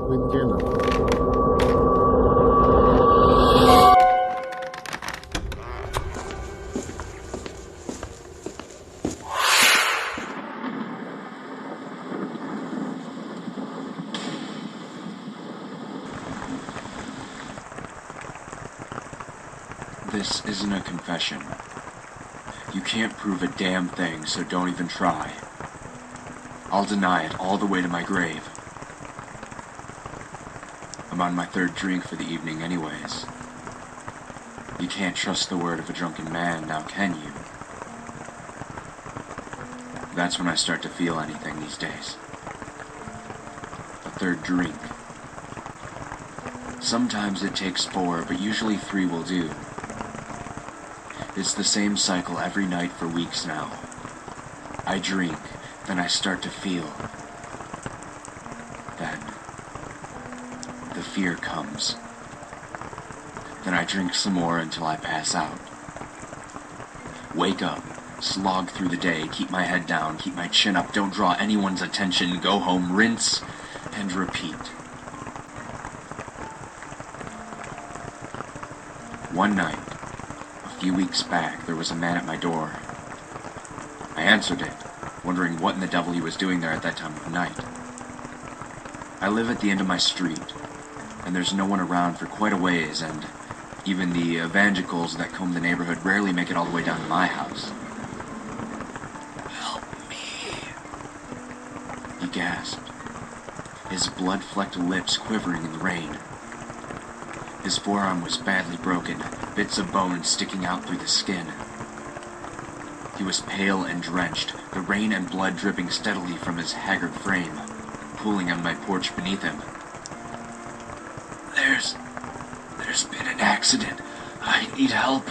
with dinner. This isn't a confession. You can't prove a damn thing, so don't even try. I'll deny it all the way to my grave. I'm on my third drink for the evening anyways. You can't trust the word of a drunken man, now can you? That's when I start to feel anything these days. A third drink. Sometimes it takes 4, but usually 3 will do. It's the same cycle every night for weeks now. I drink, then I start to feel. Then, the fear comes. Then I drink some more until I pass out. Wake up, slog through the day, keep my head down, keep my chin up, don't draw anyone's attention, go home, rinse, and repeat. One night, a few weeks back, there was a man at my door. I answered it, wondering what in the devil he was doing there at that time of night. I live at the end of my street, and there's no one around for quite a ways, and even the evangelicals that comb the neighborhood rarely make it all the way down to my house. "Help me," he gasped, his blood-flecked lips quivering in the rain. His forearm was badly broken, bits of bone sticking out through the skin. He was pale and drenched, the rain and blood dripping steadily from his haggard frame, pooling on my porch beneath him. There's been an accident. I need help,"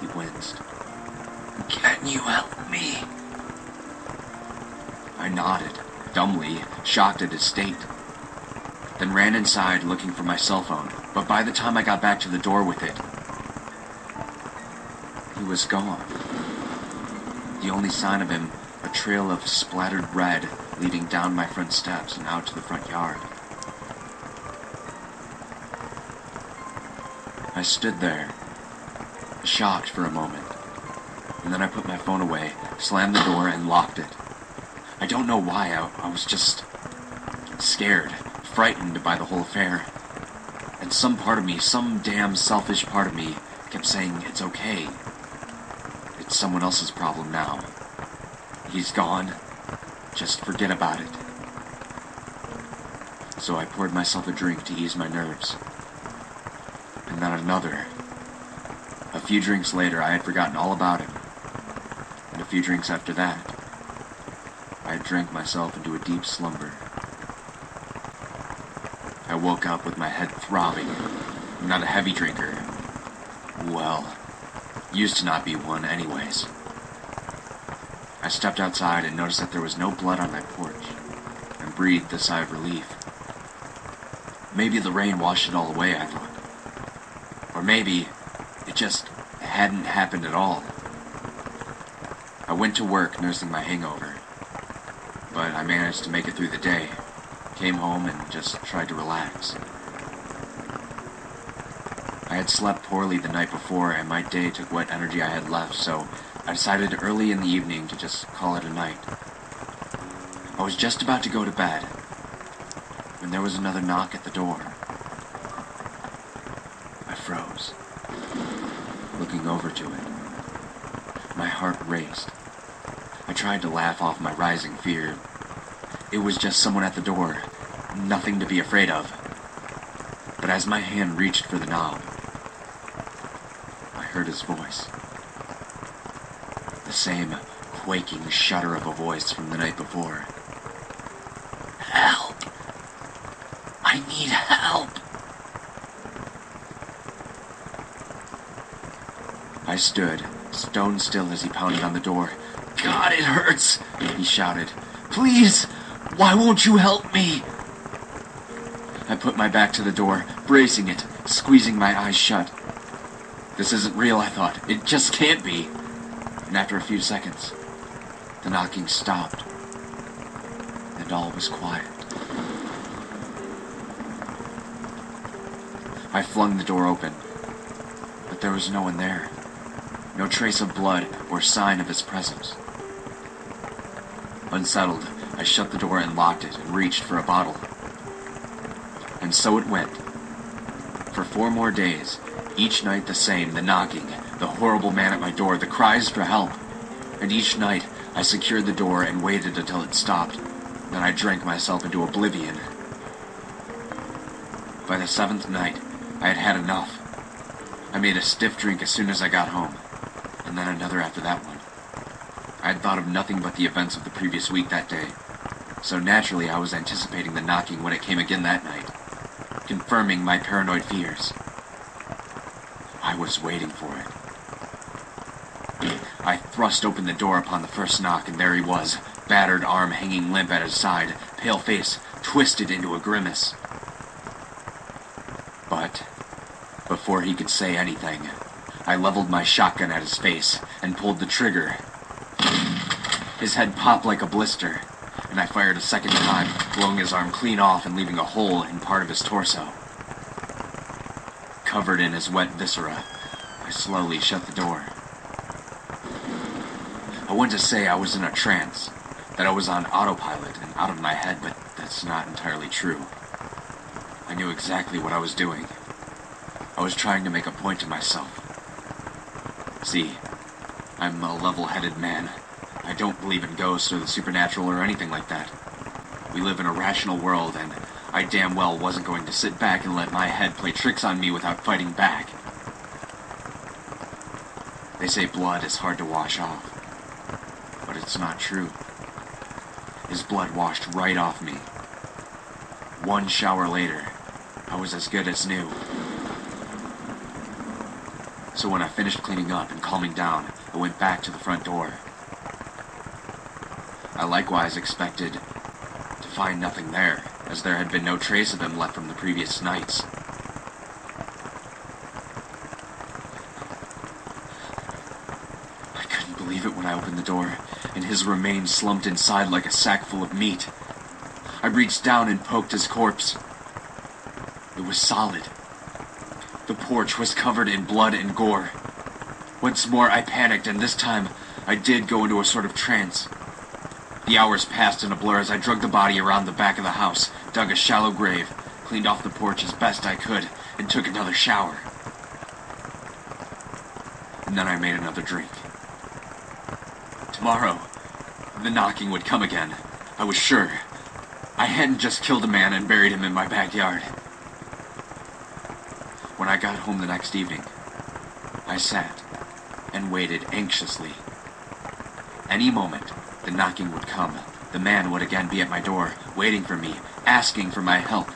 he winced. "Can you help me?" I nodded, dumbly, shocked at his state. Then ran inside looking for my cell phone, but by the time I got back to the door with it, he was gone. The only sign of him, a trail of splattered red leading down my front steps and out to the front yard. I stood there, shocked for a moment, and then I put my phone away, slammed the door, and locked it. I don't know why, I was just scared, frightened by the whole affair. And some part of me, some damn selfish part of me, kept saying, it's okay. It's someone else's problem now. He's gone. Just forget about it. So I poured myself a drink to ease my nerves. And then another. A few drinks later, I had forgotten all about him. And a few drinks after that, I had drank myself into a deep slumber. I woke up with my head throbbing. I'm not a heavy drinker. Well, used to not be one anyways. I stepped outside and noticed that there was no blood on my porch, and breathed a sigh of relief. Maybe the rain washed it all away, I thought. Or maybe it just hadn't happened at all. I went to work nursing my hangover, but I managed to make it through the day. Came home and just tried to relax. I had slept poorly the night before, and my day took what energy I had left, so I decided early in the evening to just call it a night. I was just about to go to bed when there was another knock at the door. I froze, looking over to it. My heart raced. I tried to laugh off my rising fear. It was just someone at the door, nothing to be afraid of. But as my hand reached for the knob, I heard his voice. The same quaking shudder of a voice from the night before. "Help! I need help!" I stood, stone still as he pounded on the door. "God, it hurts!" he shouted. "Please! Why won't you help me?" I put my back to the door, bracing it, squeezing my eyes shut. This isn't real, I thought. It just can't be. And after a few seconds, the knocking stopped, and all was quiet. I flung the door open, but there was no one there. No trace of blood or sign of his presence. Unsettled, I shut the door and locked it and reached for a bottle. And so it went. For 4 more days, each night the same, the knocking, the horrible man at my door, the cries for help. And each night, I secured the door and waited until it stopped. Then I drank myself into oblivion. By the 7th night, I had had enough. I made a stiff drink as soon as I got home, and then another after that one. I had thought of nothing but the events of the previous week that day, so naturally I was anticipating the knocking when it came again that night, confirming my paranoid fears. I was waiting for it. I thrust open the door upon the first knock, and there he was, battered arm hanging limp at his side, pale face twisted into a grimace. But before he could say anything, I leveled my shotgun at his face and pulled the trigger. His head popped like a blister, and I fired a second time, blowing his arm clean off and leaving a hole in part of his torso. Covered in his wet viscera, I slowly shut the door. I want to say I was in a trance, that I was on autopilot and out of my head, but that's not entirely true. I knew exactly what I was doing. I was trying to make a point to myself. See, I'm a level-headed man. I don't believe in ghosts or the supernatural or anything like that. We live in a rational world, and I damn well wasn't going to sit back and let my head play tricks on me without fighting back. They say blood is hard to wash off, but it's not true. His blood washed right off me. 1 shower later, I was as good as new. So when I finished cleaning up and calming down, I went back to the front door. I likewise expected to find nothing there, as there had been no trace of him left from the previous nights. I couldn't believe it when I opened the door, and his remains slumped inside like a sack full of meat. I reached down and poked his corpse. It was solid. The porch was covered in blood and gore. Once more I panicked, and this time I did go into a sort of trance. The hours passed in a blur as I dragged the body around the back of the house, dug a shallow grave, cleaned off the porch as best I could, and took another shower. And then I made another drink. Tomorrow, the knocking would come again. I was sure. I hadn't just killed a man and buried him in my backyard. When I got home the next evening, I sat and waited anxiously. Any moment, the knocking would come. The man would again be at my door, waiting for me, asking for my help.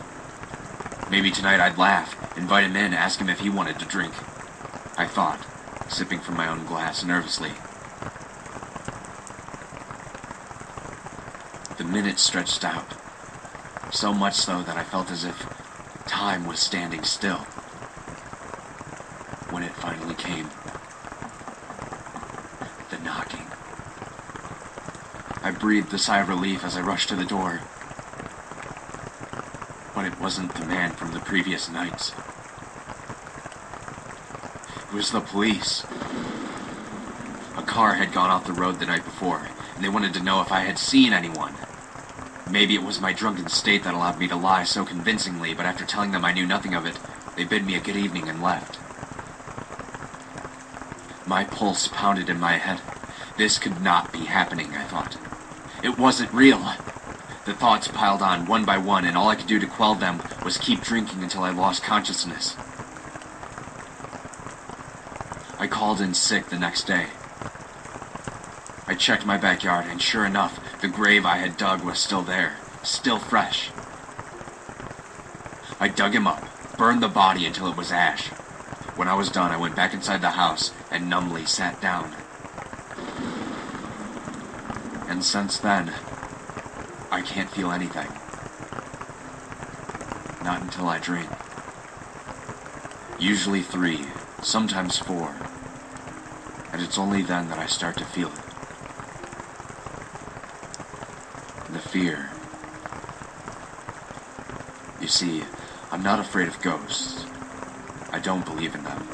Maybe tonight I'd laugh, invite him in, ask him if he wanted to drink. I thought, sipping from my own glass nervously. The minutes stretched out, so much so that I felt as if time was standing still. When it finally came, the knocking. I breathed a sigh of relief as I rushed to the door. But it wasn't the man from the previous nights. It was the police. A car had gone off the road the night before, and they wanted to know if I had seen anyone. Maybe it was my drunken state that allowed me to lie so convincingly, but after telling them I knew nothing of it, they bid me a good evening and left. My pulse pounded in my head. This could not be happening, I thought. It wasn't real. The thoughts piled on one by one, and all I could do to quell them was keep drinking until I lost consciousness. I called in sick the next day. I checked my backyard, and sure enough, the grave I had dug was still there, still fresh. I dug him up, burned the body until it was ash. When I was done, I went back inside the house and numbly sat down. And since then, I can't feel anything. Not until I drink. Usually 3, sometimes 4. And it's only then that I start to feel it. The fear. You see, I'm not afraid of ghosts. I don't believe in them.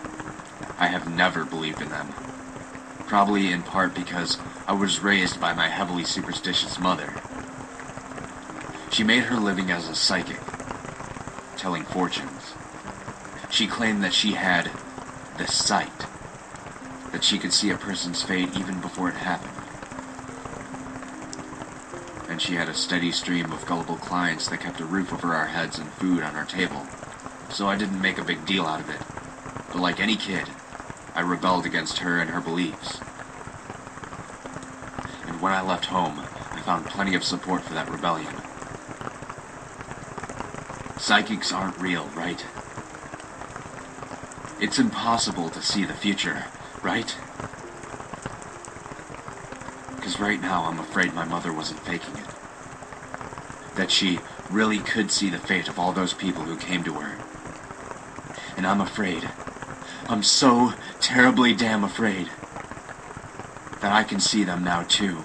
I have never believed in them. Probably in part because I was raised by my heavily superstitious mother. She made her living as a psychic, telling fortunes. She claimed that she had the sight, that she could see a person's fate even before it happened. And she had a steady stream of gullible clients that kept a roof over our heads and food on our table, so I didn't make a big deal out of it. But like any kid, I rebelled against her and her beliefs. And when I left home, I found plenty of support for that rebellion. Psychics aren't real, right? It's impossible to see the future, right? Because right now I'm afraid my mother wasn't faking it. That she really could see the fate of all those people who came to her. And I'm afraid, I'm so terribly damn afraid, that I can see them now too.